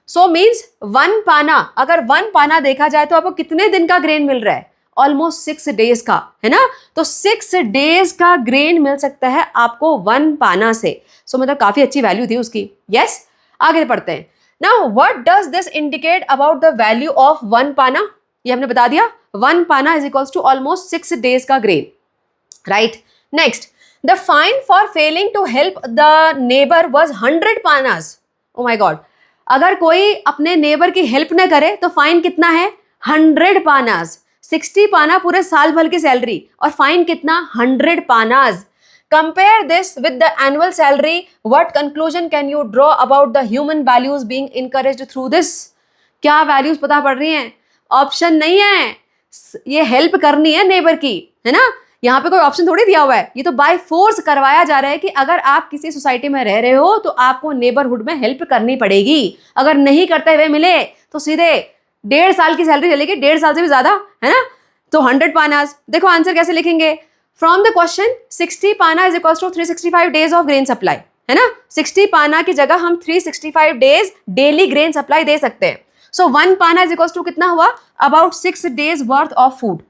सो मीन्स 1 पाना, अगर 1 पाना देखा जाए तो आपको कितने दिन का ग्रेन मिल रहा है? ऑलमोस्ट 6 डेज का, है ना? तो 6 डेज का ग्रेन मिल सकता है आपको 1 पाना से। सो मतलब काफी अच्छी वैल्यू थी उसकी। यस, आगे पढ़ते हैं। Now what does this indicate about the value of 1 पाना? ये हमने बता दिया, 1 पाना is equals to almost 6 days का grain, right? Next, the fine for failing to help the neighbour was 100 पानास। ओ माय गॉड, अगर कोई अपने नेबर की हेल्प न करे तो फाइन कितना है? 100 पानास। 60 पाना पूरे साल भर की सैलरी, और फाइन कितना? 100 पानास। Compare this with the annual salary, what conclusion can you draw about the human values being encouraged through this? क्या वैल्यूज पता पड़ रही हैं? ऑप्शन नहीं है, ये हेल्प करनी है नेबर की, है ना? यहाँ पे कोई ऑप्शन थोड़ी दिया हुआ है, ये तो बाय फोर्स करवाया जा रहा है कि अगर आप किसी सोसाइटी में रह रहे हो तो आपको नेबरहुड में हेल्प करनी पड़ेगी। अगर नहीं करते हुए मिले तो सीधे 1.5 साल की सैलरी चलेगी, 1.5 साल से भी ज्यादा, है ना? तो 100 पानास। देखो आंसर कैसे लिखेंगे? फ्रॉम द क्वेश्चन 60 पाना is equal to 365 days of grain supply, है ना? 60 पाना की जगह हम 365 डेज डेली ग्रेन सप्लाई दे सकते हैं। सो 1 पाना इज इक्वल टू कितना हुआ? About 6 days worth of food.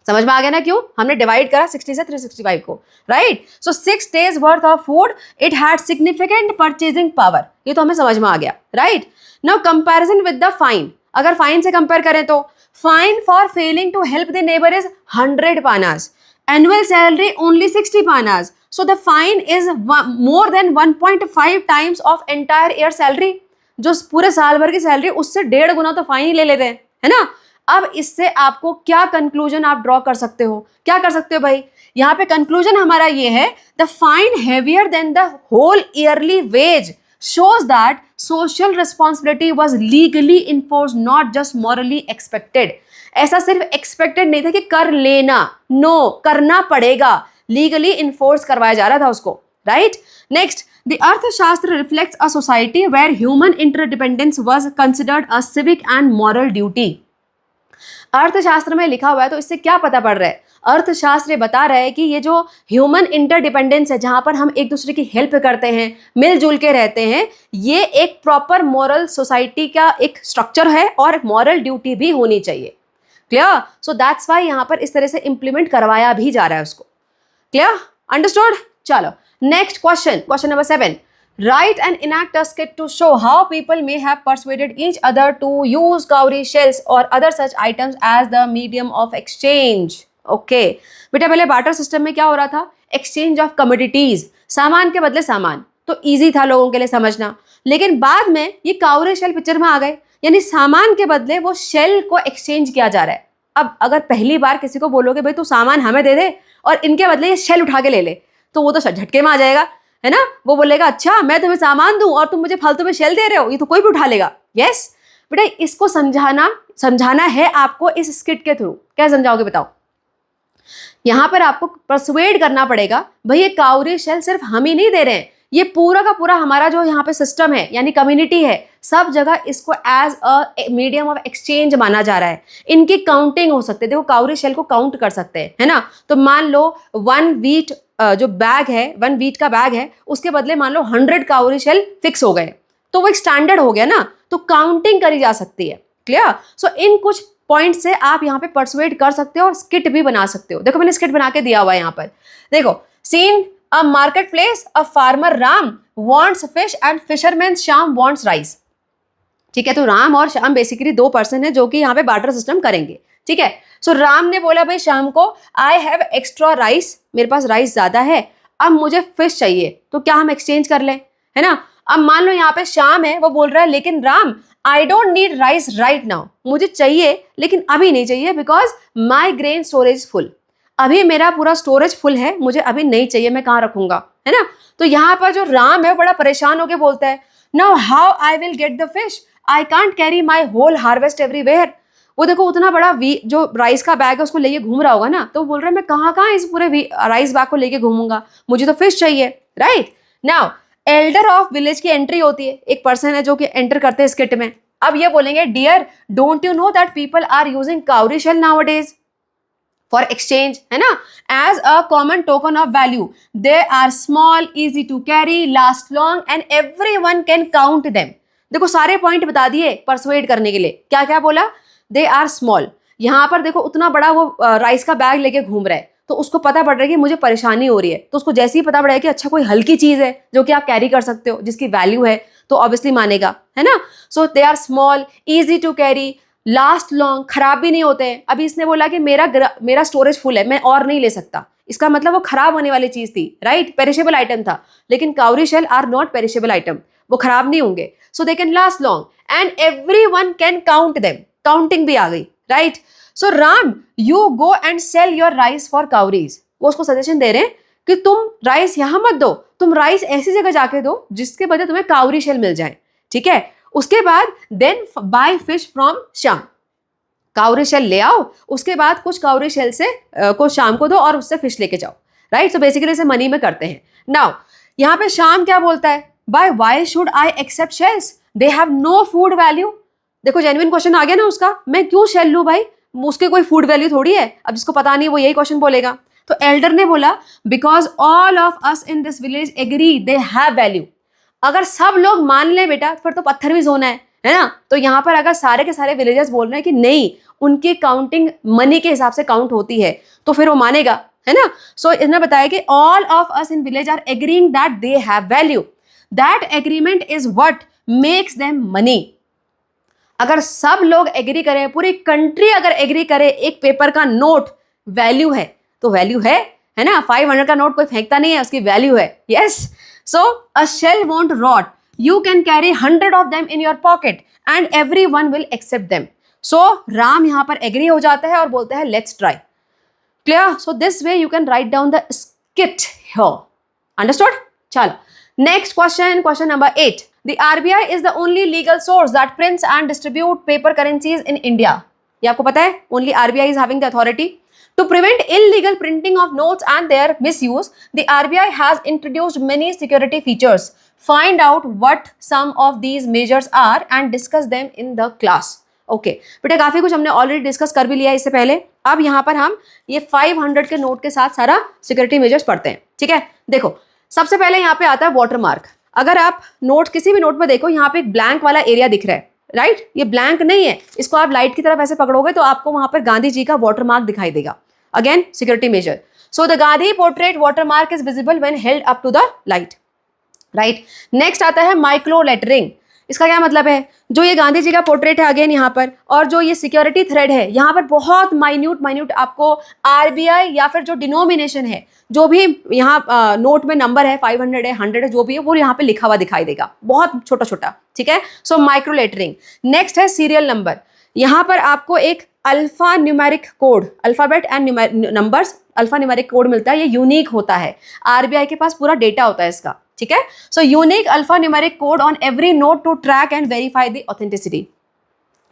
समझ में आ गया ना क्यों हमने डिवाइड करा 60 से 365 को, right? So 6 days worth of food, it had significant purchasing power. ये तो हमें समझ में आ गया, right? Now comparison with the fine, अगर फाइन से कंपेयर करें तो fine for failing to help the neighbour is 100 पानास, एनुअल सैलरी ओनली 60 पानास, so the fine is more than 1.5 times of entire year salary. जो पूरे साल भर की सैलरी उससे 1.5 गुना तो फाइन ही ले लेते हैं, है ना? अब इससे आपको क्या कंक्लूजन आप ड्रॉ कर सकते हो? क्या कर सकते हो भाई? यहाँ पे कंक्लूजन हमारा ये है, the fine heavier than the whole yearly wage shows that social responsibility was legally enforced, not just morally expected. ऐसा सिर्फ expected नहीं था कि कर लेना, no, करना पड़ेगा, legally enforce करवाया जा रहा था उसको, right? Next, the अर्थशास्त्र reflects a society where human interdependence was considered a civic and moral duty. अर्थशास्त्र में लिखा हुआ है तो इससे क्या पता पड़ रहा है? अर्थशास्त्र बता रहा है कि ये जो ह्यूमन इंटरडिपेंडेंस है, जहां पर हम एक दूसरे की हेल्प करते हैं, मिलजुल के रहते हैं, ये एक प्रॉपर मॉरल सोसाइटी का एक स्ट्रक्चर है और मॉरल ड्यूटी भी होनी चाहिए। क्लियर? सो दैट्स वाई यहां पर इस तरह से इंप्लीमेंट करवाया भी जा रहा है उसको। क्लियर? अंडरस्टूड? चलो next question, question number 7. Write and enact a skit to show how people may have persuaded each other to use cowrie shells or other such items as the medium of exchange. Okay. बेटा पहले barter system में क्या हो रहा था? Exchange of commodities, सामान के बदले सामान, तो इजी था लोगों के लिए समझना। लेकिन बाद में ये काउरी शेल पिक्चर में आ गए, यानी सामान के बदले वो शेल को एक्सचेंज किया जा रहा है। अब अगर पहली बार किसी को बोलोगे भाई तू सामान हमें दे दे और इनके बदले ये शेल उठा के ले ले, तो वो तो झटके में आ जाएगा, है ना? वो बोलेगा अच्छा मैं तुम्हें सामान दूं और तुम मुझे फालतू में शेल दे रहे हो, ये तो कोई भी उठा लेगा। यस बेटा, इसको समझाना है आपको इस स्किट के थ्रू। क्या समझाओगे बताओ? यहां पर आपको परसुएड करना पड़ेगा भाई ये काउरी शेल सिर्फ हम ही नहीं दे रहे हैं, ये पूरा का पूरा हमारा जो यहाँ पे सिस्टम है यानी कम्युनिटी है, सब जगह इसको as a medium of exchange माना जा रहा है। इनकी काउंटिंग हो सकती है, देखो काउरी शेल को काउंट कर सकते हैं, है ना? तो मान लो 1 वीट जो बैग है, 1 वीट का बैग है, उसके बदले मान लो 100 काउरी शेल फिक्स हो गए, तो वो एक स्टैंडर्ड हो गया ना, तो काउंटिंग करी जा सकती है। क्लियर? सो इन कुछ पॉइंट से आप यहाँ पे परसुएड कर सकते हो और स्किट भी बना सकते हो। देखो मैंने स्किट बना के दिया हुआ है यहाँ पर, देखो seen a market place, a farmer Ram wants fish and fisherman Shyam wants rice. ठीक है, तो राम और श्याम बेसिकली 2 पर्सन है जो कि यहाँ पे बार्टर सिस्टम करेंगे। ठीक है, सो राम ने बोला भाई श्याम को आई हैव एक्स्ट्रा राइस, मेरे पास राइस ज्यादा है, अब मुझे फिश चाहिए, तो क्या हम एक्सचेंज कर लें, है ना? अब मान लो यहाँ पे श्याम है, वो बोल रहा है लेकिन Ram I don't need rice right now, मुझे चाहिए लेकिन अभी नहीं चाहिए because my grain storage full, अभी मेरा पूरा स्टोरेज फुल है, मुझे अभी नहीं चाहिए, मैं कहाँ रखूंगा, है ना? तो यहाँ पर जो राम है बड़ा परेशान होकर बोलता है now how I will get the fish, I can't carry my whole harvest everywhere. वो देखो उतना बड़ा जो राइस का बैग है उसको लेके घूम रहा होगा ना, तो बोल रहा है मैं कहाँ कहाँ इस पूरे राइस बैग को लेके घूमूंगा, मुझे तो फिश चाहिए, right? Now Elder of village की एंट्री होती है, एक पर्सन है जो कि एंटर करते हैं स्किट में। अब ये बोलेंगे dear don't you know that people are using cowrie shell nowadays for exchange, है ना? As a common token of value, they are small, easy to carry, last long and everyone can count them. देखो सारे point बता दिए persuade करने के लिए। क्या क्या बोला? दे आर स्मॉल, यहाँ पर देखो उतना बड़ा वो राइस का बैग लेके घूम रहा है, तो उसको पता पड़ रहा है कि मुझे परेशानी हो रही है, तो उसको जैसे ही पता पड़ा है कि अच्छा कोई हल्की चीज है जो कि आप कैरी कर सकते हो, जिसकी वैल्यू है, तो ऑब्वियसली मानेगा, है ना? So they are small, easy to carry, last long, खराब भी नहीं होते हैं। अभी इसने बोला कि मेरा स्टोरेज फुल है, मैं और नहीं ले सकता, इसका मतलब वो खराब होने वाली चीज थी, राइट, पेरिशेबल आइटम था। लेकिन cowrie shell are not perishable item, वो खराब नहीं होंगे, so they can last long and everyone can count them, counting भी आ गई, right. So Ram you go and sell your rice for cowries, वो उसको सजेशन दे रहे हैं कि तुम राइस यहां मत दो, तुम राइस ऐसी जगह जाके दो जिसके बदले तुम्हें काउरी शेल मिल जाए, ठीक है। उसके बाद then buy fish from Shyam, cowrie shell ले आओ, उसके बाद कुछ काउरी शेल से को शाम को दो और उससे फिश लेके जाओ, राइट। सो बेसिकली इसे मनी में करते हैं। नाउ यहाँ पे शाम क्या बोलता है, बाय why should I accept shells, they have no food value. देखो जेन्युइन क्वेश्चन आ गया ना उसका, मैं क्यों शेल लूं भाई, उसके कोई फूड वैल्यू थोड़ी है। अब जिसको पता नहीं वो यही क्वेश्चन बोलेगा। तो एल्डर ने बोला because all of us in this village agree they have value. अगर सब लोग मान ले बेटा फिर तो पत्थर भी सोना है ना। तो यहाँ पर अगर सारे के सारे विलेजर्स बोल रहे हैं कि नहीं उनकी काउंटिंग मनी के हिसाब से काउंट होती है, तो फिर वो मानेगा, है ना। सो इसने बताया कि all of us in village are agreeing that they have value, that agreement is what makes them money. अगर सब लोग एग्री करें, पूरी कंट्री अगर एग्री करे एक पेपर का नोट वैल्यू है, तो वैल्यू है ना। 500 का नोट कोई फेंकता नहीं है, उसकी वैल्यू है। Yes, so a shell won't rot, you can carry 100 of them in your pocket and everyone will accept them. So Ram यहाँ पर एग्री हो जाता है और बोलता है let's try. Clear? So this way you can write down the skit here. Understood? चलो next question, question number 8. The RBI is the only legal source that prints and distribute paper currencies in India. ये आपको पता है? Only RBI is having the authority. To prevent illegal printing of notes and their misuse, the RBI has introduced many security features. Find out what some of these measures are and discuss them in the class. Okay बेटा काफी कुछ हमने already discuss कर भी लिया इससे पहले। अब यहाँ पर हम ये 500 के नोट के साथ सारा सिक्योरिटी मेजर्स पढ़ते हैं, ठीक है। देखो सबसे पहले यहाँ पे आता है वाटरमार्क। अगर आप नोट किसी भी नोट में देखो यहाँ पे एक ब्लैंक वाला एरिया दिख रहा है, राइट, ये ब्लैंक नहीं है, इसको आप लाइट की तरफ ऐसे पकड़ोगे तो आपको वहां पर गांधी जी का वाटरमार्क दिखाई देगा। Again security measure, so the Gandhi portrait watermark is visible when held up to the light, right. Next आता है माइक्रो लेटरिंग। इसका क्या मतलब है, जो ये गांधी जी का पोर्ट्रेट है अगेन यहाँ पर, और जो ये सिक्योरिटी थ्रेड है यहाँ पर बहुत माइन्यूट आपको आरबीआई या फिर जो डिनोमिनेशन है, जो भी यहाँ नोट में नंबर है 500 है 100 है जो भी है वो यहाँ पे लिखा हुआ दिखाई देगा, बहुत छोटा छोटा, ठीक है। So micro lettering. नेक्स्ट है सीरियल नंबर। यहाँ पर आपको एक alpha numeric code, alphabet and numbers, alpha numeric code मिलता है, ये यूनिक होता है। आरबीआई के पास पूरा डेटा होता है इसका, ठीक है। So unique alpha numeric code on every note to track and verify the authenticity.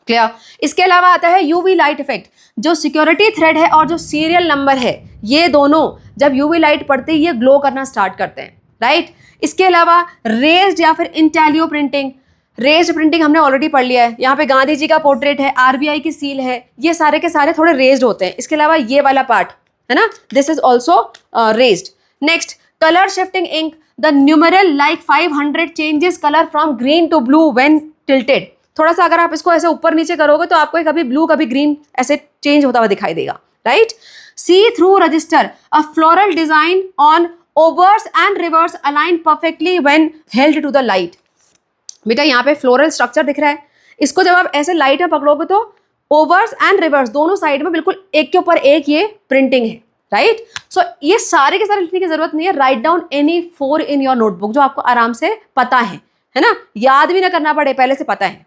Clear? इसके अलावा आता है यूवी लाइट इफेक्ट। जो सिक्योरिटी थ्रेड है और जो सीरियल नंबर है, ये दोनों जब यूवी लाइट पड़ती है ये ग्लो करना स्टार्ट करते हैं, राइट। इसके अलावा रेज्ड या फिर इंटेलियो प्रिंटिंग। रेज्ड प्रिंटिंग हमने ऑलरेडी पढ़ लिया है। यहाँ पे गांधी जी का पोर्ट्रेट है, आरबीआई की सील है, ये सारे के सारे थोड़े रेज्ड होते हैं। इसके अलावा ये वाला पार्ट है ना, this is also raised. Next colour shifting ink. The numeral like 500 changes colour from green to blue when tilted. थोड़ा सा अगर आप इसको ऐसे ऊपर नीचे करोगे तो आपको कभी ब्लू कभी ग्रीन ऐसे चेंज होता हुआ दिखाई देगा, right. See through register, a floral design on obverse and reverse align perfectly when held to the light. बेटा यहाँ पे फ्लोरल स्ट्रक्चर दिख रहा है, इसको जब आप ऐसे लाइट में पकड़ोगे तो ओवर्स एंड रिवर्स दोनों साइड में बिल्कुल एक के ऊपर एक ये प्रिंटिंग है, राइट। सो ये सारे के सारे लिखने की जरूरत नहीं है। Write down any 4 in your notebook जो आपको आराम से पता है ना, याद भी ना करना पड़े, पहले से पता है,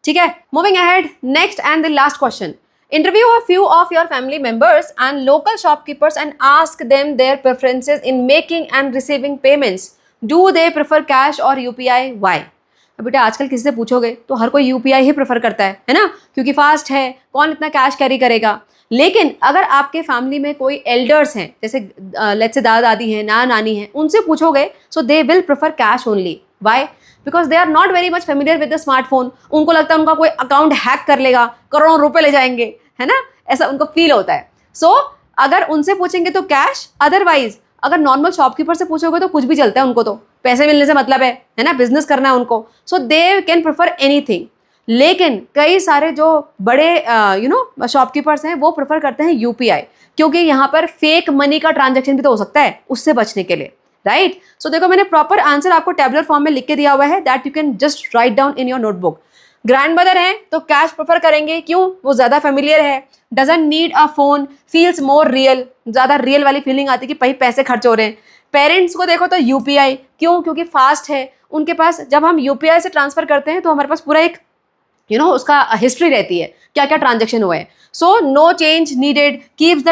ठीक है। Moving ahead, next and the last question. Interview a few of your family members and local shopkeepers and ask them their preferences in making and receiving payments. Do they prefer cash और UPI, why? बेटा आजकल किसी से पूछोगे तो हर कोई UPI ही prefer करता है ना, क्योंकि फास्ट है, कौन इतना कैश कैरी करेगा। लेकिन अगर आपके फैमिली में कोई एल्डर्स हैं, जैसे लेट्स से दादा दादी हैं, नाना नानी हैं, उनसे पूछोगे so they will prefer cash only. Why? Because they are not very much familiar with the smartphone. उनको लगता है उनका कोई अकाउंट हैक कर लेगा, करोड़ों रुपए ले जाएंगे, है ना, ऐसा उनको फील होता है। सो अगर उनसे पूछेंगे तो कैश, अदरवाइज अगर नॉर्मल शॉपकीपर से पूछोगे तो कुछ भी चलता है, उनको तो पैसे मिलने से मतलब है ना, बिजनेस करना है उनको। सो दे कैन प्रेफर एनीथिंग। लेकिन कई सारे जो बड़े शॉपकीपर्स हैं वो प्रेफर करते हैं यूपीआई, क्योंकि यहाँ पर फेक मनी का ट्रांजैक्शन भी तो हो सकता है, उससे बचने के लिए, राइट। सो देखो मैंने प्रॉपर आंसर आपको टेबुलर फॉर्म में लिख के दिया हुआ है, that you can just write down in your notebook. Grand mother है तो कैश प्रेफर करेंगे, क्यों? वो ज़्यादा फेमिलियर है, doesn't need a phone, feels more real, ज़्यादा रियल वाली फीलिंग आती है कि भाई पैसे खर्च हो रहे हैं। पेरेंट्स को देखो तो यूपीआई, क्यों? क्योंकि फास्ट है उनके पास। जब हम यूपीआई से ट्रांसफर करते हैं तो हमारे पास पूरा एक उसका हिस्ट्री रहती है, क्या क्या ट्रांजेक्शन हुए हैं। So no change needed, keeps the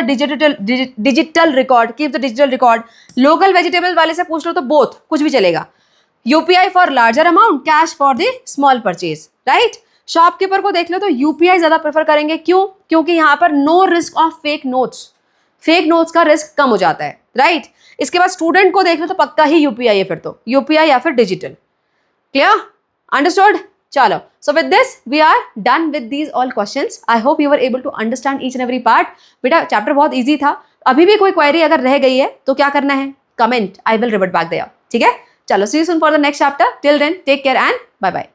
digital record. Local vegetable वाले से पूछ लो तो बोथ, कुछ भी चलेगा। UPI for larger amount, cash for the small purchase, right. Shopkeeper को देख लो तो यूपीआई ज्यादा प्रेफर करेंगे, क्यों? क्योंकि यहाँ पर no risk of fake notes का रिस्क कम हो जाता है, राइट। इसके बाद स्टूडेंट को देख लो तो पक्का ही यूपीआई है, फिर तो यूपीआई या फिर डिजिटल। क्लियर? अंडरस्टूड? चलो, so with this we are done with these all questions. I hope you were able to understand each and every part. बेटा चैप्टर बहुत इजी था। अभी भी कोई क्वेरी अगर रह गई है तो क्या करना है? Comment, I will revert back there. ठीक है? चलो, see you soon for the next chapter. Till then, take care and bye bye.